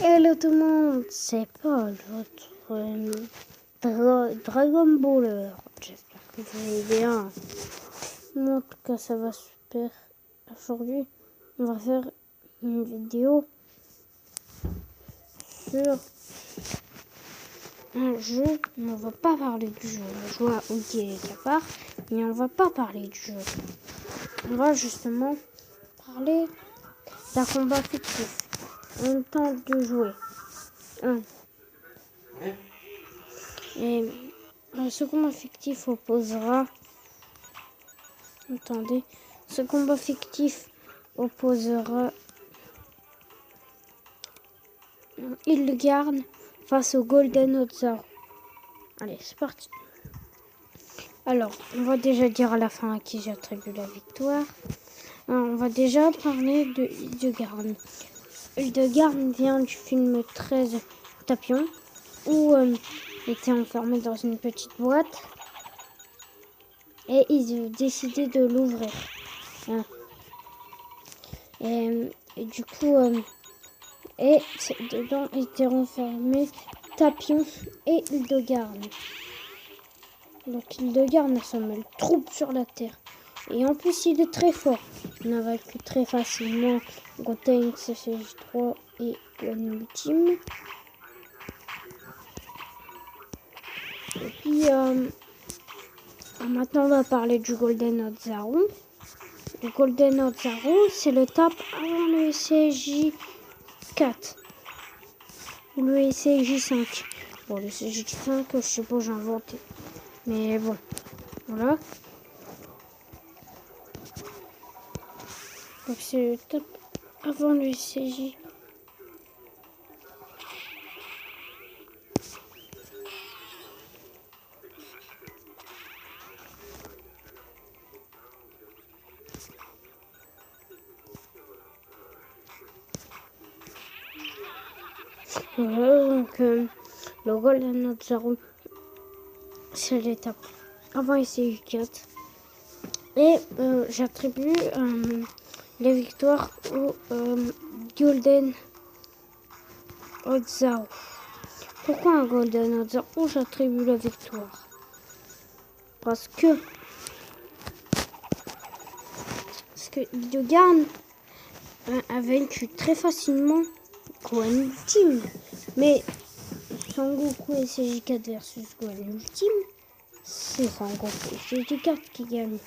Hello tout le monde, c'est Paul, votre Dragon Baller. J'espère que vous allez bien. Moi, en tout cas, ça va super. Aujourd'hui, on va faire une vidéo sur un jeu. On va pas parler du jeu. On va jouer à Oggy et les cafards, mais on va pas parler du jeu. On va justement parler d'un combat fictif. On tente de jouer. Et ce combat fictif opposera. Attendez. Ce combat fictif opposera Hildegarde face au Golden Otzaru. Allez, c'est parti. Alors, on va déjà dire à la fin à qui j'attribue la victoire. Alors, on va déjà parler de Hildegarde. Hildegarde vient du film 13 Tapion, où il était enfermé dans une petite boîte et ils décidaient de l'ouvrir. Et du coup, dedans étaient renfermés Tapion et Hildegarde. Donc Hildegarde assomme le troupe sur la terre. Et en plus, il est très fort. On a vaincu très facilement Gotenks, CCJ3 et Gohan Ultime. Et puis, maintenant, on va parler du Golden Otzaru. Le Golden Otzaru, c'est le tape avant le SCJ 4 ou le SCJ 5. Bon, le SCJ 5, je sais pas, j'ai inventé. Mais bon, voilà. Donc c'est le top avant le SCJ. Voilà, donc le Golden Otzaru, c'est l'étape avant SCJ 4. Et j'attribue les victoires au Golden Otzaru. Pourquoi un Golden Otzaru j'attribue la victoire? Parce que Hildegarde a vaincu très facilement Gohan Ultime. Mais Son Goku SCJ4 versus Gohan Ultime, c'est Son Goku SCJ4 qui gagne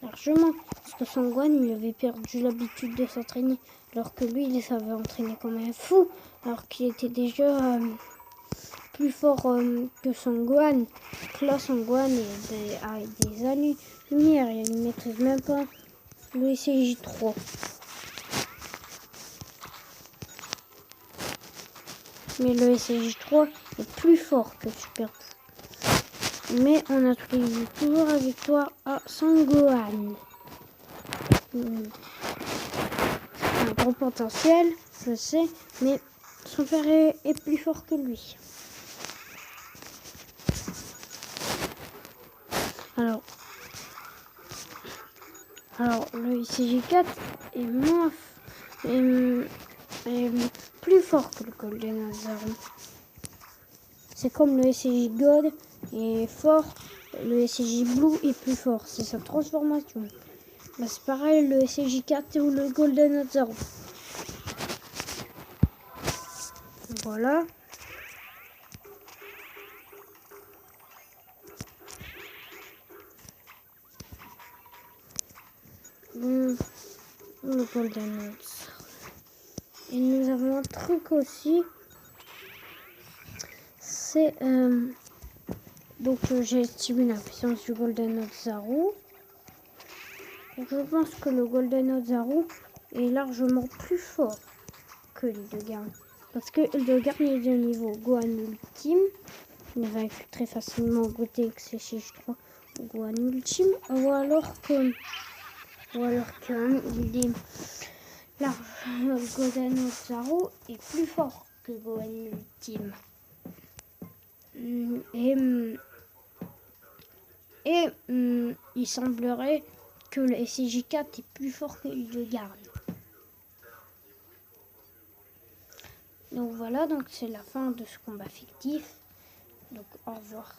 largement. Parce que Son Gohan, il avait perdu l'habitude de s'entraîner. Alors que lui, il savait entraîner comme un fou. Alors qu'il était déjà plus fort que Son Gohan. Là, Son Gohan a des années-lumière. Il ne maîtrise même pas le SCJ3. Mais le SCJ3 est plus fort que Super Buu. Mais on a toujours la victoire à Son Gohan. Un gros potentiel, je sais, mais son père est plus fort que lui. Alors le SCJ4 est plus fort que le Golden Otzaru. C'est comme le SCJ God est fort, le SCJ Blue est plus fort. C'est sa transformation. Bah, c'est pareil, le SCJ4 ou le Golden Otzaru. Voilà. Le Golden Otzaru. Et nous avons un truc aussi. C'est donc j'ai estimé la puissance du Golden Otzaru. Donc je pense que le Golden Otzaru est largement plus fort que Hildegarde. Parce que Hildegarde est de niveau Gohan Ultime. Il a vaincu très facilement Gotenks CCJ3 ou Gohan Ultime. Ou alors que le Golden Otzaru est plus fort que Gohan Ultime. Et il semblerait que le SCJ4 est plus fort que Hildegarde. Donc voilà, donc c'est la fin de ce combat fictif. Donc au revoir.